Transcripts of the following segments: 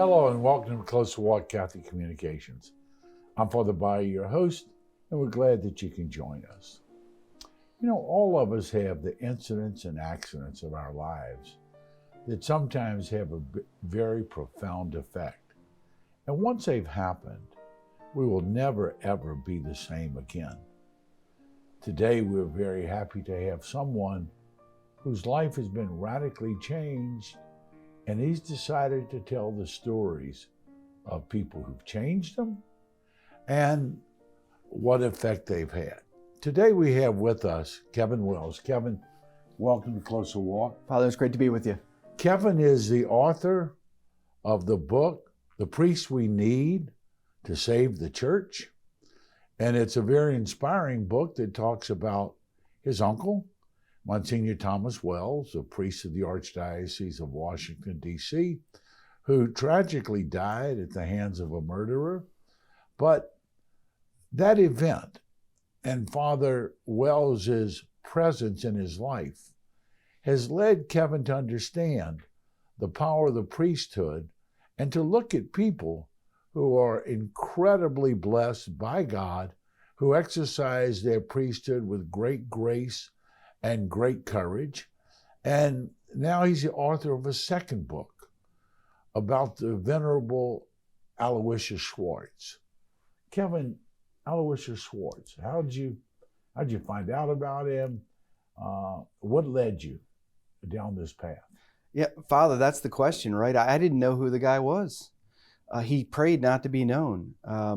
Hello and welcome to Close Walk Catholic Communications. I'm Father Baye, your host, and we're glad that you can join us. You know, all of us have the incidents and accidents of our lives that sometimes have a very profound effect. And once they've happened, we will never ever be the same again. Today, we're very happy to have someone whose life has been radically changed, and he's decided to tell the stories of people who've changed them and what effect they've had. Today we have with us Keven Wells. Keven, welcome to Closer Walk. Father, it's great to be with you. Keven is the author of the book, The Priest We Need to Save the Church. And it's a very inspiring book that talks about his uncle, Monsignor Thomas Wells, a priest of the Archdiocese of Washington, D.C., who tragically died at the hands of a murderer. But that event and Father Wells's presence in his life has led Keven to understand the power of the priesthood and to look at people who are incredibly blessed by God, who exercise their priesthood with great grace and great courage. And now he's the author of a second book about the Venerable Aloysius Schwartz. Keven, Aloysius Schwartz, how'd you find out about him? What led you down this path? Yeah, Father, that's the question, right? I didn't know who the guy was. He prayed not to be known.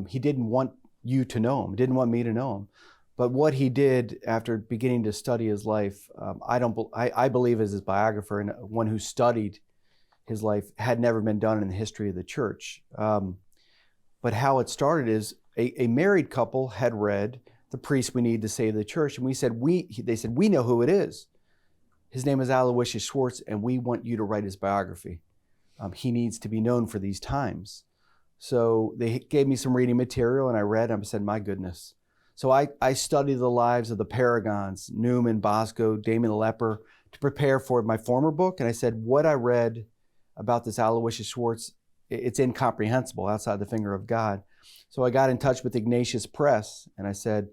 He didn't want you to know him, didn't want me to know him. But what he did after beginning to study his life, I believe as his biographer and one who studied his life, had never been done in the history of the church. But how it started is a married couple had read The Priest We Need to Save the Church, and they said, we know who it is. His name is Aloysius Schwartz, and we want you to write his biography. He needs to be known for these times. So they gave me some reading material, and I read, and I said, my goodness. So I studied the lives of the paragons, Newman, Bosco, Damien the Leper, to prepare for my former book. And I said, what I read about this Aloysius Schwartz, it's incomprehensible outside the finger of God. So I got in touch with Ignatius Press, and I said,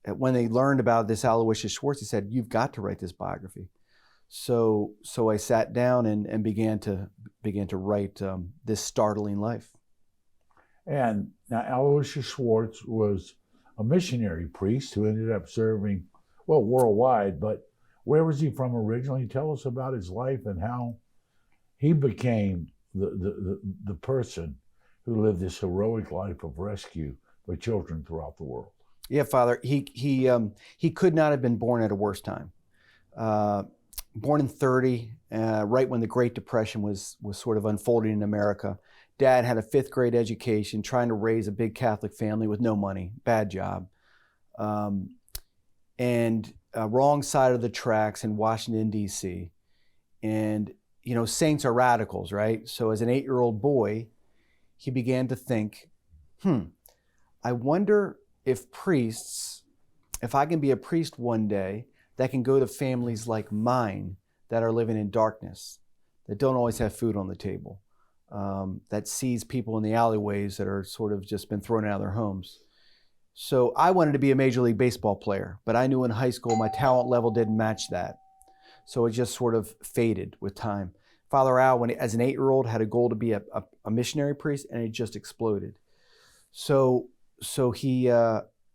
when they learned about this Aloysius Schwartz, he said, you've got to write this biography. So I sat down and began to write this startling life. And now Aloysius Schwartz was a missionary priest who ended up serving, well, worldwide, but where was he from originally? Tell us about his life and how he became the person who lived this heroic life of rescue for children throughout the world. Yeah, Father, he could not have been born at a worse time. Born in 30, right when the Great Depression was sort of unfolding in America. Dad had a 5th grade education, trying to raise a big Catholic family with no money, bad job. And wrong side of the tracks in Washington, D.C. And, you know, saints are radicals, right? So as an 8-year-old boy, he began to think, I wonder if I can be a priest one day that can go to families like mine that are living in darkness, that don't always have food on the table. That sees people in the alleyways that are sort of just been thrown out of their homes. So I wanted to be a Major League Baseball player, but I knew in high school my talent level didn't match that. So it just sort of faded with time. Father Al, as an 8-year-old, had a goal to be a missionary priest, and it just exploded. So he,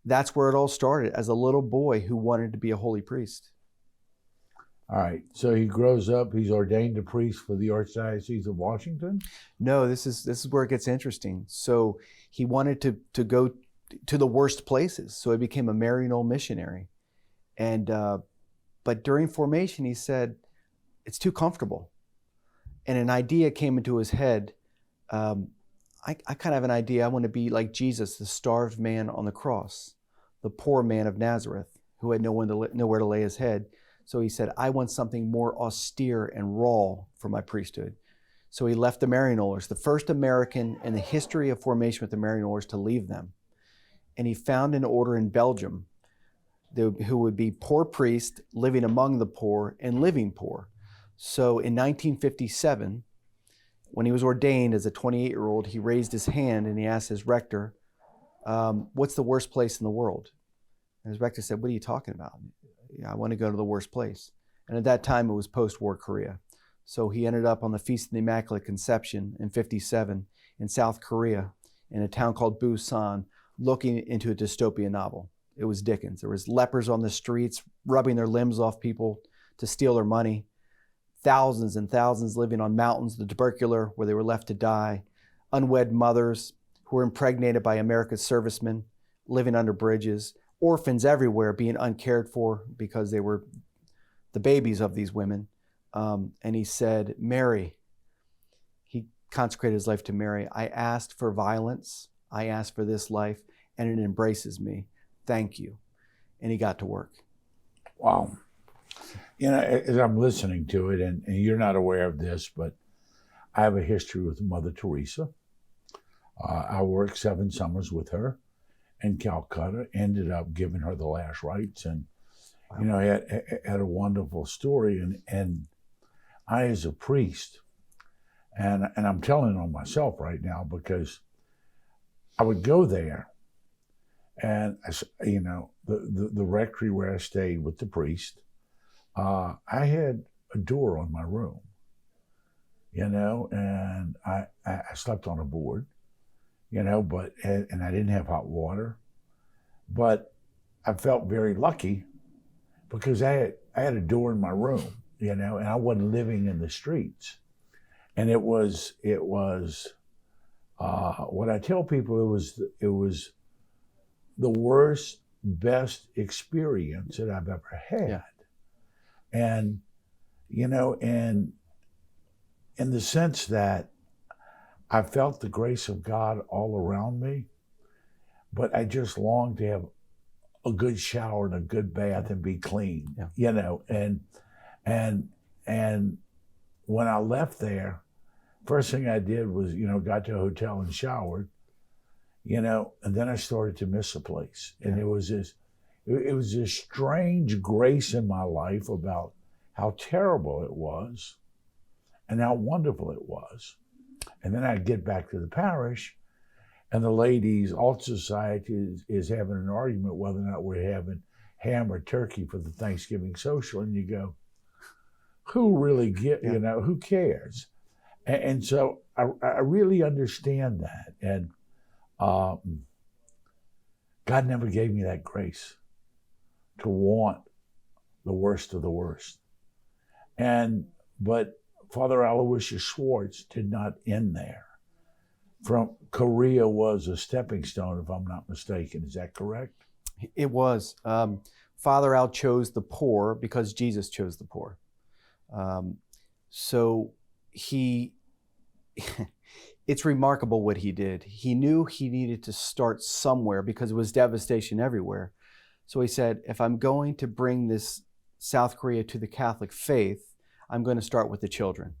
that's where it all started, as a little boy who wanted to be a holy priest. All right, so he grows up, he's ordained a priest for the Archdiocese of Washington? No, this is where it gets interesting. So he wanted to go to the worst places, so he became a Maryknoll missionary. And but during formation, he said, it's too comfortable. And an idea came into his head. I kind of have an idea, I want to be like Jesus, the starved man on the cross, the poor man of Nazareth, who had nowhere to lay his head. So he said, I want something more austere and raw for my priesthood. So he left the Maryknollers, the first American in the history of formation with the Maryknollers to leave them. And he found an order in Belgium who would be poor priests living among the poor and living poor. So in 1957, When he was ordained as a 28-year-old, he raised his hand and he asked his rector, what's the worst place in the world? And his rector said, what are you talking about? Yeah, I want to go to the worst place. And at that time, it was post-war Korea. So he ended up on the Feast of the Immaculate Conception in 1957 in South Korea in a town called Busan, looking into a dystopian novel. It was Dickens. There was lepers on the streets, rubbing their limbs off people to steal their money. Thousands and thousands living on mountains, the tubercular, where they were left to die. Unwed mothers who were impregnated by America's servicemen, living under bridges. Orphans everywhere being uncared for because they were the babies of these women. And he said, Mary, he consecrated his life to Mary. I asked for violence. I asked for this life, and it embraces me. Thank you. And he got to work. Wow. You know, as I'm listening to it, and you're not aware of this, but I have a history with Mother Teresa. I worked 7 summers with her in Calcutta, ended up giving her the last rites, and, you know, had a wonderful story. And I, as a priest, and I'm telling on myself right now, because I would go there, and, you know, the rectory where I stayed with the priest, I had a door on my room, you know, and I slept on a board, you know, and I didn't have hot water, but I felt very lucky because I had a door in my room, you know, and I wasn't living in the streets. And it was what I tell people, it was the worst, best experience that I've ever had. Yeah. And, you know, and in the sense that I felt the grace of God all around me, but I just longed to have a good shower and a good bath and be clean, yeah. You know, and when I left there, first thing I did was, you know, got to a hotel and showered, you know, and then I started to miss the place. And Yeah. it was this strange grace in my life about how terrible it was and how wonderful it was. And then I'd get back to the parish, and the ladies' alt society is having an argument whether or not we're having ham or turkey for the Thanksgiving social. And you go, who really you know, who cares? And so I really understand that. And God never gave me that grace to want the worst of the worst. But Father Aloysius Schwartz did not end there. From Korea was a stepping stone, if I'm not mistaken. Is that correct? It was. Father Al chose the poor because Jesus chose the poor. So it's remarkable what he did. He knew he needed to start somewhere because it was devastation everywhere. So he said, if I'm going to bring this South Korea to the Catholic faith, I'm going to start with the children,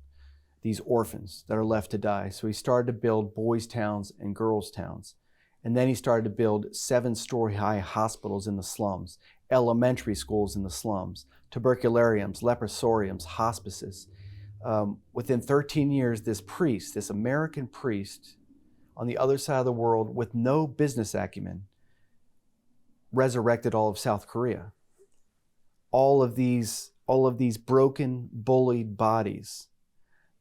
these orphans that are left to die. So he started to build boys' towns and girls' towns. And then he started to build 7-story high hospitals in the slums, elementary schools in the slums, tuberculariums, leprosariums, hospices. Within 13 years, this priest, this American priest on the other side of the world with no business acumen, resurrected all of South Korea. All of these broken, bullied bodies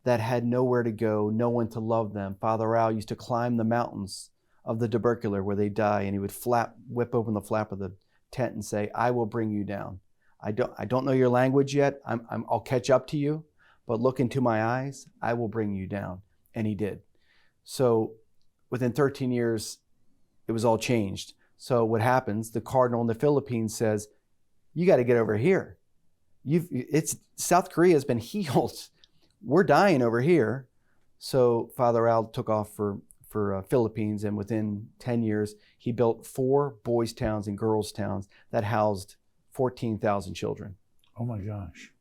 that had nowhere to go, no one to love them. Father Al used to climb the mountains of the tubercular where they die, and he would whip open the flap of the tent and say, I will bring you down. I don't know your language yet. I'll catch up to you, but look into my eyes. I will bring you down. And he did. So within 13 years, it was all changed. So what happens, the cardinal in the Philippines says, you got to get over here. South Korea has been healed. We're dying over here. So Father Al took off for Philippines, and within 10 years, he built 4 boys' towns and girls' towns that housed 14,000 children. Oh my gosh.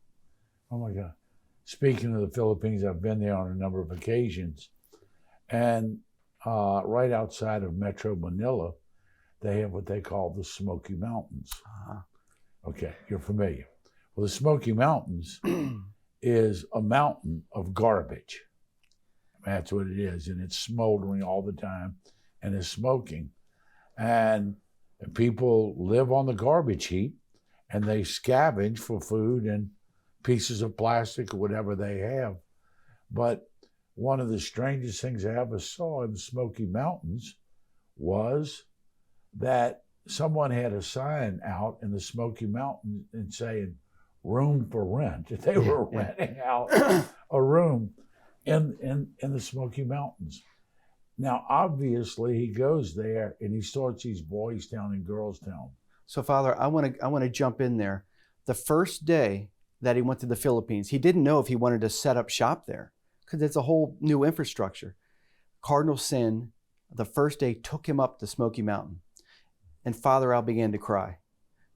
Oh my God. Speaking of the Philippines, I've been there on a number of occasions. And right outside of Metro Manila, they have what they call the Smoky Mountains. Uh-huh. Okay, you're familiar. Well, the Smoky Mountains is a mountain of garbage. That's what it is. And it's smoldering all the time and is smoking. And people live on the garbage heap and they scavenge for food and pieces of plastic or whatever they have. But one of the strangest things I ever saw in the Smoky Mountains was that someone had a sign out in the Smoky Mountains and saying, room for rent. They were renting out a room in the Smoky Mountains. Now, obviously, he goes there and he starts these Boys Town and Girls Town. So, Father, I want to jump in there. The first day that he went to the Philippines, he didn't know if he wanted to set up shop there because it's a whole new infrastructure. Cardinal sin, the first day, took him up the Smoky Mountain. And Father Al began to cry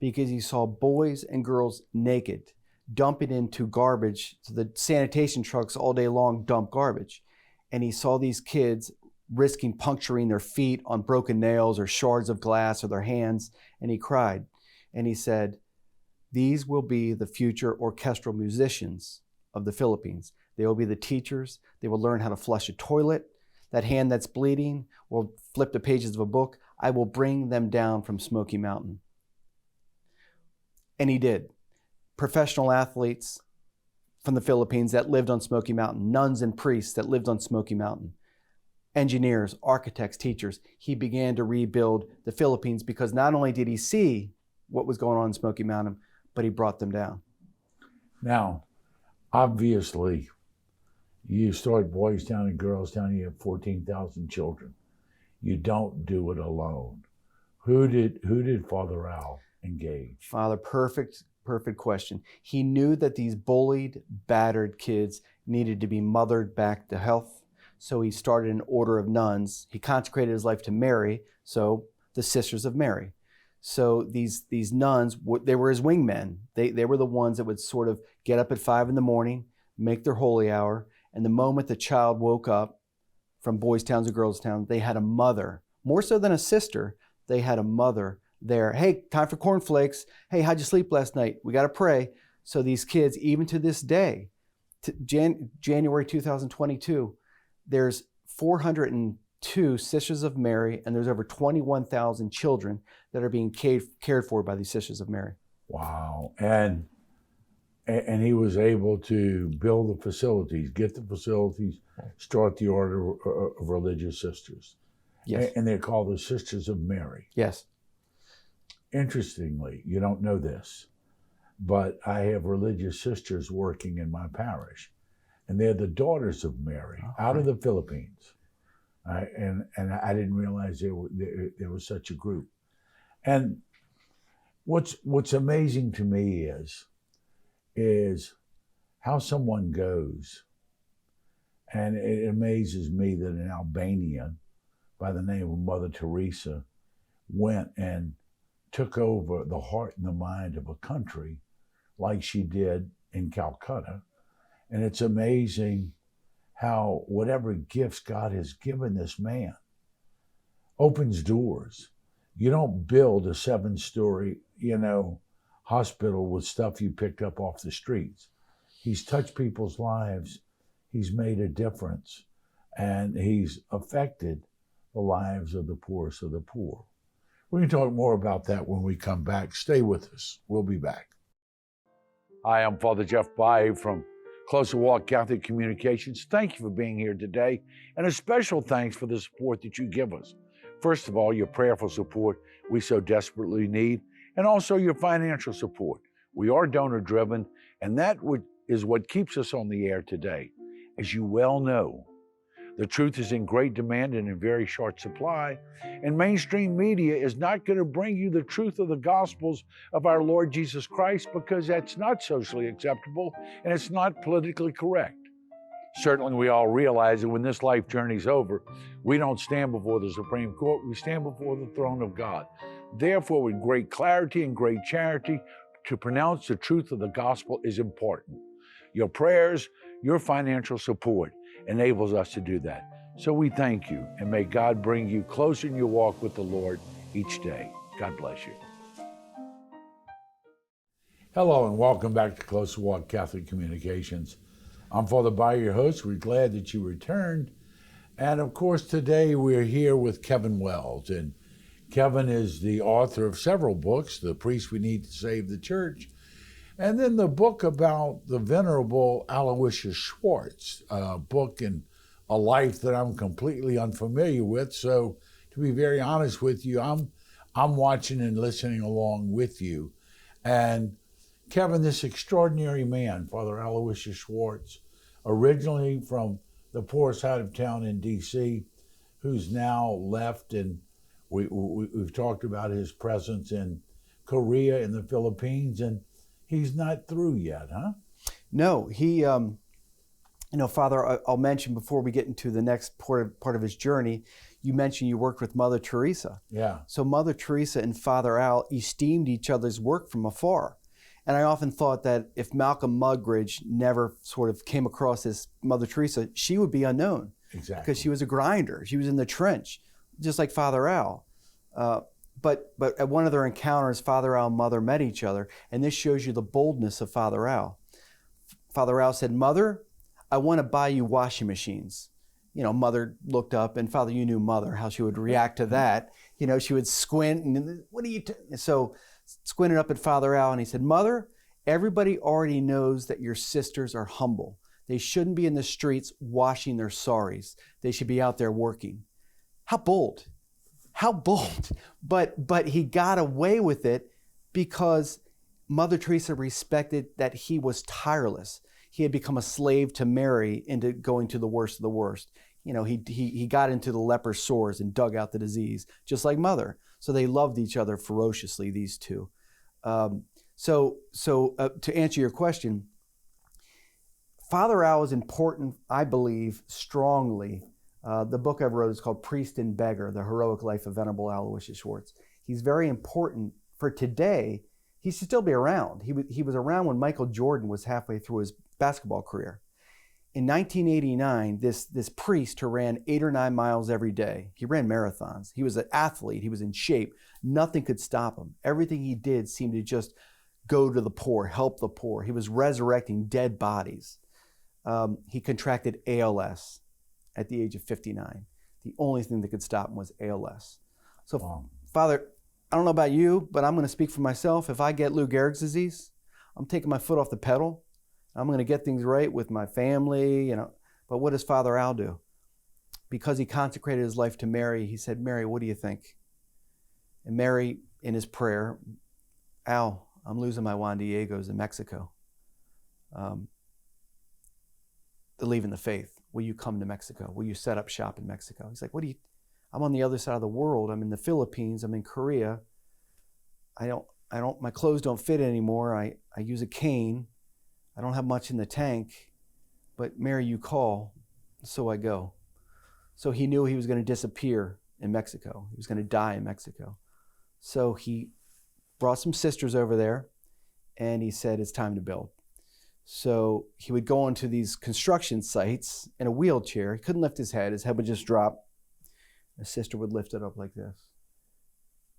because he saw boys and girls naked, dumping into garbage. So the sanitation trucks all day long dump garbage. And he saw these kids risking puncturing their feet on broken nails or shards of glass or their hands. And he cried. And he said, these will be the future orchestral musicians of the Philippines. They will be the teachers. They will learn how to flush a toilet. That hand that's bleeding will flip the pages of a book. I will bring them down from Smoky Mountain. And he did. Professional athletes from the Philippines that lived on Smoky Mountain, nuns and priests that lived on Smoky Mountain, engineers, architects, teachers. He began to rebuild the Philippines because not only did he see what was going on in Smoky Mountain, but he brought them down. Now, obviously, you start Boys Town and Girls Town, you have 14,000 children. You don't do it alone. Who did Father Al engage? Father, perfect question. He knew that these bullied, battered kids needed to be mothered back to health. So he started an order of nuns. He consecrated his life to Mary, so the Sisters of Mary. So these nuns, they were his wingmen. They were the ones that would sort of get up at 5 a.m, make their holy hour, and the moment the child woke up from Boys Town to Girls Town, they had a mother, more so than a sister, they had a mother there. Hey, time for cornflakes. Hey, how'd you sleep last night? We got to pray. So these kids, even to this day, January 2022, there's 402 Sisters of Mary, and there's over 21,000 children that are being cared for by these Sisters of Mary. Wow. And he was able to build the facilities, get the facilities, start the order of religious sisters. Yes. And they're called the Sisters of Mary. Yes. Interestingly, you don't know this, but I have religious sisters working in my parish, and they're the Daughters of Mary out of the Philippines. And I didn't realize there was such a group. And what's amazing to me is how someone goes, and it amazes me that an Albanian by the name of Mother Teresa went and took over the heart and the mind of a country like she did in Calcutta. And it's amazing how whatever gifts God has given this man opens doors. You don't build a 7-story, hospital with stuff you picked up off the streets. He's touched people's lives. He's made a difference, and he's affected the lives of the poorest of the poor. We're going to talk more about that when we come back. Stay with us. We'll be back. Hi, I'm Father Jeff Baye from Closer Walk Catholic Communications. Thank you for being here today, and a special thanks for the support that you give us. First of all, your prayerful support we so desperately need, and also your financial support. We are donor-driven, and that is what keeps us on the air today. As you well know, the truth is in great demand and in very short supply, and mainstream media is not going to bring you the truth of the Gospels of our Lord Jesus Christ because that's not socially acceptable and it's not politically correct. Certainly, we all realize that when this life journey's over, we don't stand before the Supreme Court, we stand before the throne of God. Therefore, with great clarity and great charity, to pronounce the truth of the gospel is important. Your prayers, your financial support enables us to do that. So we thank you, and may God bring you closer in your walk with the Lord each day. God bless you. Hello, and welcome back to Closer Walk Catholic Communications. I'm Father By, your host. We're glad that you returned. And of course, today we're here with Keven Wells. And Keven is the author of several books, The Priest We Need to Save the Church, and then the book about the Venerable Aloysius Schwartz, a book and a life that I'm completely unfamiliar with. So to be very honest with you, I'm watching and listening along with you. And Keven, this extraordinary man, Father Aloysius Schwartz, originally from the poorest side of town in D.C., who's now left, and we've talked about his presence in Korea and the Philippines, and he's not through yet, huh? No, he, Father, I'll mention before we get into the next part of his journey, you mentioned you worked with Mother Teresa. Yeah. So Mother Teresa and Father Al esteemed each other's work from afar. And I often thought that if Malcolm Muggeridge never sort of came across as Mother Teresa, she would be unknown. Exactly. Because she was a grinder. She was in the trench, just like Father Al. But at one of their encounters, Father Al and Mother met each other, and this shows you the boldness of Father Al. Father Al said, "Mother, I want to buy you washing machines." Mother looked up, and Father, you knew Mother, how she would react to that. She would squint, and what are you so squinted up at Father Al, and he said, "Mother, everybody already knows that your sisters are humble. They shouldn't be in the streets washing their saris. They should be out there working." How bold. How bold. But he got away with it because Mother Teresa respected that he was tireless. He had become a slave to Mary into going to the worst of the worst. He got into the leper's sores and dug out the disease, just like Mother. So they loved each other ferociously, these two. So to answer your question, Father Al is important, I believe, strongly. The book I wrote is called Priest and Beggar, The Heroic Life of Venerable Aloysius Schwartz. He's very important for today. He should still be around. He was around when Michael Jordan was halfway through his basketball career. In 1989, this priest who ran 8 or 9 miles every day, he ran marathons. He was an athlete. He was in shape. Nothing could stop him. Everything he did seemed to just go to the poor, help the poor. He was resurrecting dead bodies. He contracted ALS at the age of 59. The only thing that could stop him was ALS. So, wow. Father, I don't know about you, but I'm going to speak for myself. If I get Lou Gehrig's disease, I'm taking my foot off the pedal. I'm going to get things right with my family, But what does Father Al do? Because he consecrated his life to Mary, he said, "Mary, what do you think?" And Mary, in his prayer, "Al, I'm losing my Juan Diegos in Mexico. They're leaving the faith. Will you come to Mexico? Will you set up shop in Mexico?" He's like, I'm on the other side of the world. I'm in the Philippines. I'm in Korea. My clothes don't fit anymore. I use a cane. I don't have much in the tank. But Mary, you call, so I go. So he knew he was going to disappear in Mexico. He was going to die in Mexico. So he brought some sisters over there, and he said, "It's time to build." So he would go onto these construction sites in a wheelchair. He couldn't lift his head. His head would just drop. A sister would lift it up like this.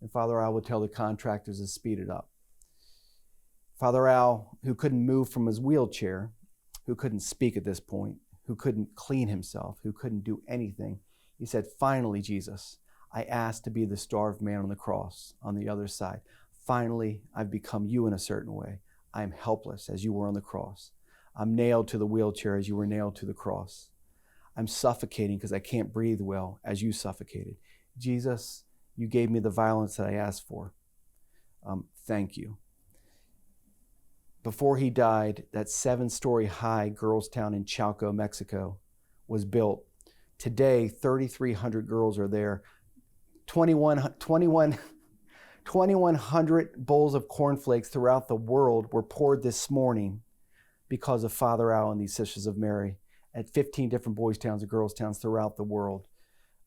And Father Al would tell the contractors to speed it up. Father Al, who couldn't move from his wheelchair, who couldn't speak at this point, who couldn't clean himself, who couldn't do anything, he said, "Finally, Jesus, I asked to be the starved man on the cross on the other side. Finally, I've become you in a certain way. I am helpless as you were on the cross. I'm nailed to the wheelchair as you were nailed to the cross. I'm suffocating because I can't breathe well as you suffocated. Jesus, you gave me the violence that I asked for. Thank you." Before he died, that 7-story high girls' town in Chalco, Mexico, was built. Today, 3,300 girls are there. 2,100 bowls of cornflakes throughout the world were poured this morning because of Father Al and these Sisters of Mary at 15 different boys' towns and girls' towns throughout the world.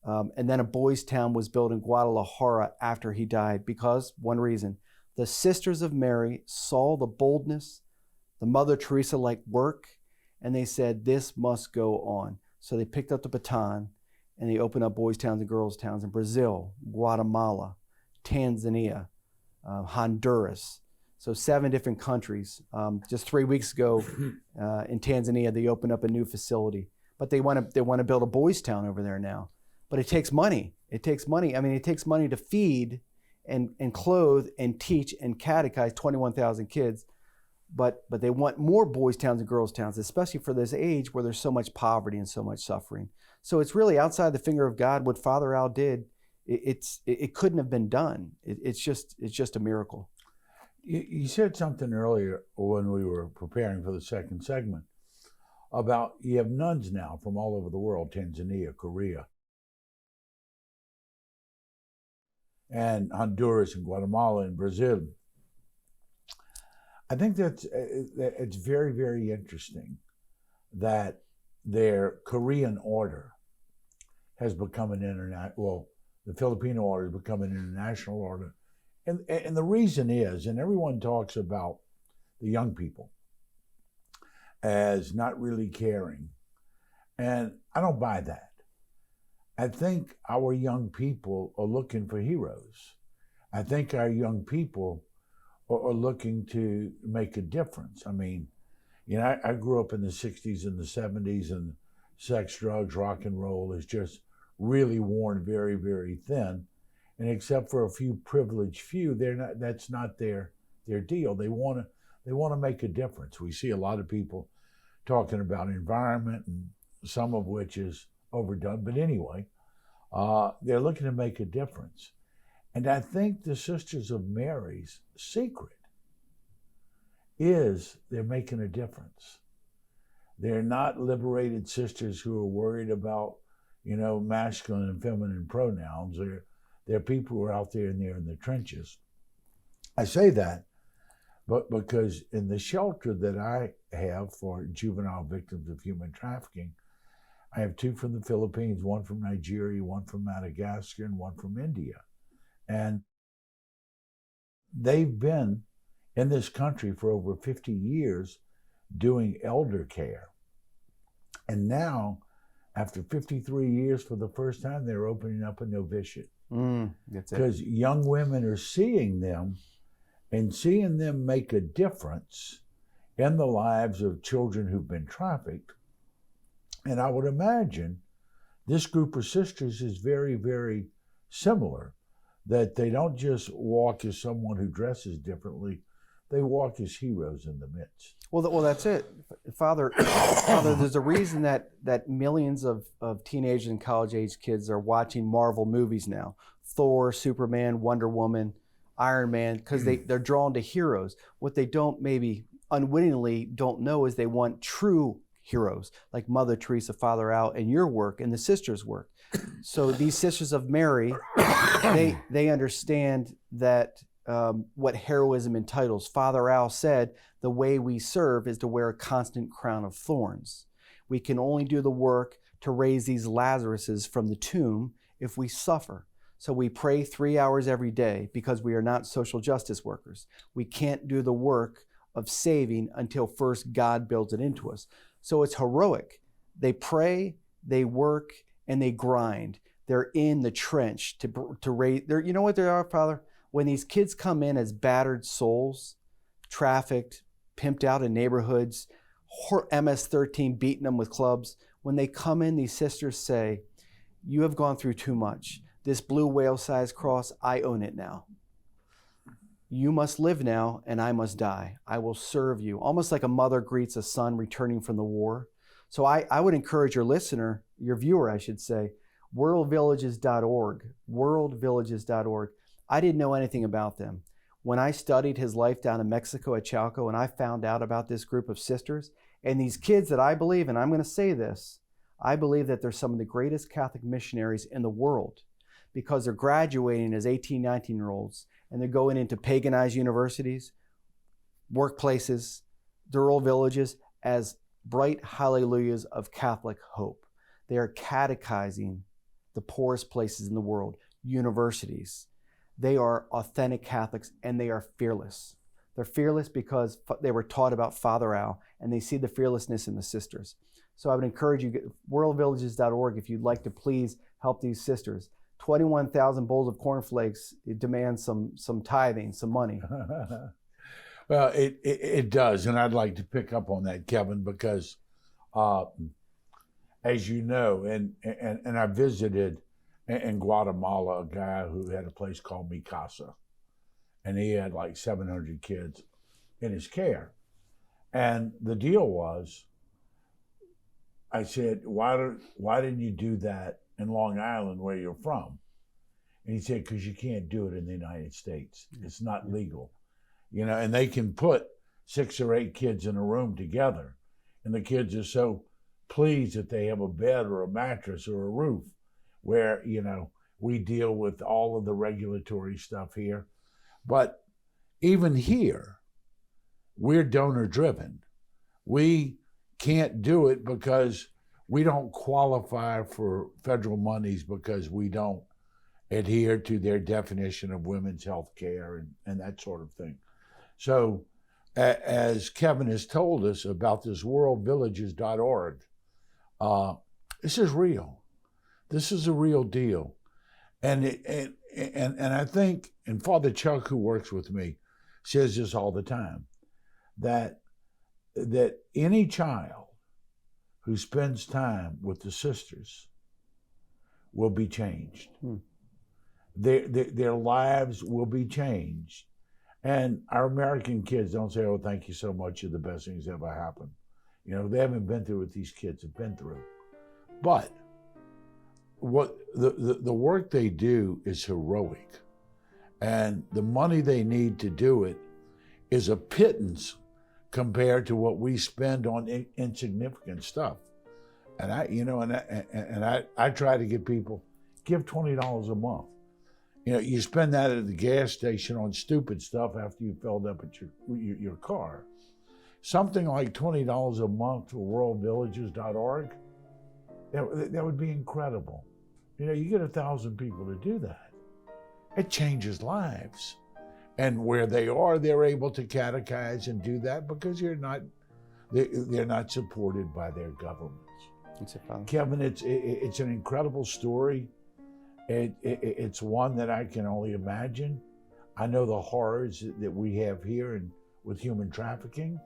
And then a boys' town was built in Guadalajara after he died because, one reason, the Sisters of Mary saw the boldness, the Mother Teresa-like work, and they said, this must go on. So they picked up the baton and they opened up boys' towns and girls' towns in Brazil, Guatemala, Tanzania, Honduras. So 7 different countries. Just 3 weeks ago in Tanzania, they opened up a new facility. But they want to build a boys' town over there now. But it takes money. It takes money. I mean, it takes money to feed and clothe and teach and catechize 21,000 kids. But they want more boys' towns and girls' towns, especially for this age where there's so much poverty and so much suffering. So it's really outside the finger of God. What Father Al did, it couldn't have been done. It's just a miracle. You said something earlier when we were preparing for the second segment about you have nuns now from all over the world, Tanzania, Korea, and Honduras and Guatemala and Brazil. I think it's very, very interesting that their Korean order has become an international, the Filipino order has become an international order. And the reason is, and everyone talks about the young people as not really caring. And I don't buy that. I think our young people are looking for heroes. I think our young people are looking to make a difference. I mean, you know, I grew up in the 60s and the 70s, and sex, drugs, rock and roll is just really worn very, very thin. And except for a few privileged few, that's not their deal. They want to make a difference. We see a lot of people talking about environment, and some of which is overdone. But anyway, they're looking to make a difference. And I think the Sisters of Mary's secret is they're making a difference. They're not liberated sisters who are worried about, you know, masculine and feminine pronouns. They're people who are out there in the trenches. I say that, but because in the shelter that I have for juvenile victims of human trafficking, I have 2 from the Philippines, 1 from Nigeria, 1 from Madagascar, and 1 from India. And they've been in this country for over 50 years doing elder care. And now, after 53 years, for the first time, they're opening up a novitiate. Because young women are seeing them and seeing them make a difference in the lives of children who've been trafficked. And I would imagine this group of sisters is very, very similar, that they don't just walk as someone who dresses differently, they walk as heroes in the midst. Well, that's it. Father, there's a reason that millions of teenagers and college-age kids are watching Marvel movies now. Thor, Superman, Wonder Woman, Iron Man, because they're drawn to heroes. What they don't, maybe unwittingly don't know, is they want true heroes like Mother Teresa, Father Al, and your work and the sisters' work. So these Sisters of Mary, they understand that what heroism entitles. Father Al said, the way we serve is to wear a constant crown of thorns. We can only do the work to raise these Lazaruses from the tomb if we suffer. So we pray 3 hours every day because we are not social justice workers. We can't do the work of saving until first God builds it into us. So it's heroic. They pray, they work, and they grind. They're in the trench to raise. You know what they are, Father? When these kids come in as battered souls, trafficked, pimped out in neighborhoods, MS-13 beating them with clubs, when they come in, these sisters say, you have gone through too much. This blue whale-sized cross, I own it now. You must live now, and I must die. I will serve you. Almost like a mother greets a son returning from the war. So I would encourage your listener, your viewer, I should say, worldvillages.org, worldvillages.org. I didn't know anything about them. When I studied his life down in Mexico at Chalco, and I found out about this group of sisters and these kids that I believe, and I'm going to say this, I believe that they're some of the greatest Catholic missionaries in the world, because they're graduating as 18, 19-year-olds, and they're going into paganized universities, workplaces, rural villages as bright hallelujahs of Catholic hope. They are catechizing the poorest places in the world, universities. They are authentic Catholics, and they are fearless. They're fearless because they were taught about Father Al, and they see the fearlessness in the sisters. So I would encourage you, worldvillages.org, if you'd like to please help these sisters. 21,000 bowls of cornflakes, it demands some tithing, some money. Well, it does, and I'd like to pick up on that, Kevin, because as you know, and I visited in Guatemala a guy who had a place called Mi Casa, and he had like 700 kids in his care. And the deal was, I said, why didn't you do that in Long Island where you're from? And he said, because you can't do it in the United States. It's not legal. And they can put 6 or 8 kids in a room together, and the kids are so pleased that they have a bed or a mattress or a roof, where, we deal with all of the regulatory stuff here. But even here, we're donor driven. We can't do it because we don't qualify for federal monies because we don't adhere to their definition of women's health care and that sort of thing. So as Keven has told us about this worldvillages.org, this is real. This is a real deal. And I think, and Father Chuck, who works with me, says this all the time, that any child who spends time with the sisters will be changed. Their lives will be changed. And our American kids don't say, oh, thank you so much, you're the best things ever happened. They haven't been through what these kids have been through. But what the work they do is heroic. And the money they need to do it is a pittance compared to what we spend on insignificant stuff. And I try to get people, give $20 a month. You spend that at the gas station on stupid stuff after you filled up at your car. Something like $20 a month for worldvillages.org, that would be incredible. You get 1,000 people to do that. It changes lives. And where they are, they're able to catechize and do that because they're not supported by their governments. Keven, it's an incredible story. It's one that I can only imagine. I know the horrors that we have here with human trafficking,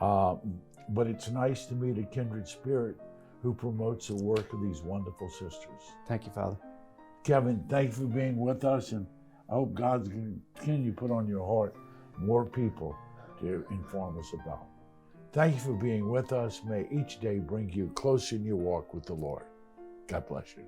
but it's nice to meet a kindred spirit who promotes the work of these wonderful sisters. Thank you, Father. Keven, thank you for being with us, and I hope God's going to continue to put on your heart more people to inform us about. Thank you for being with us. May each day bring you closer in your walk with the Lord. God bless you.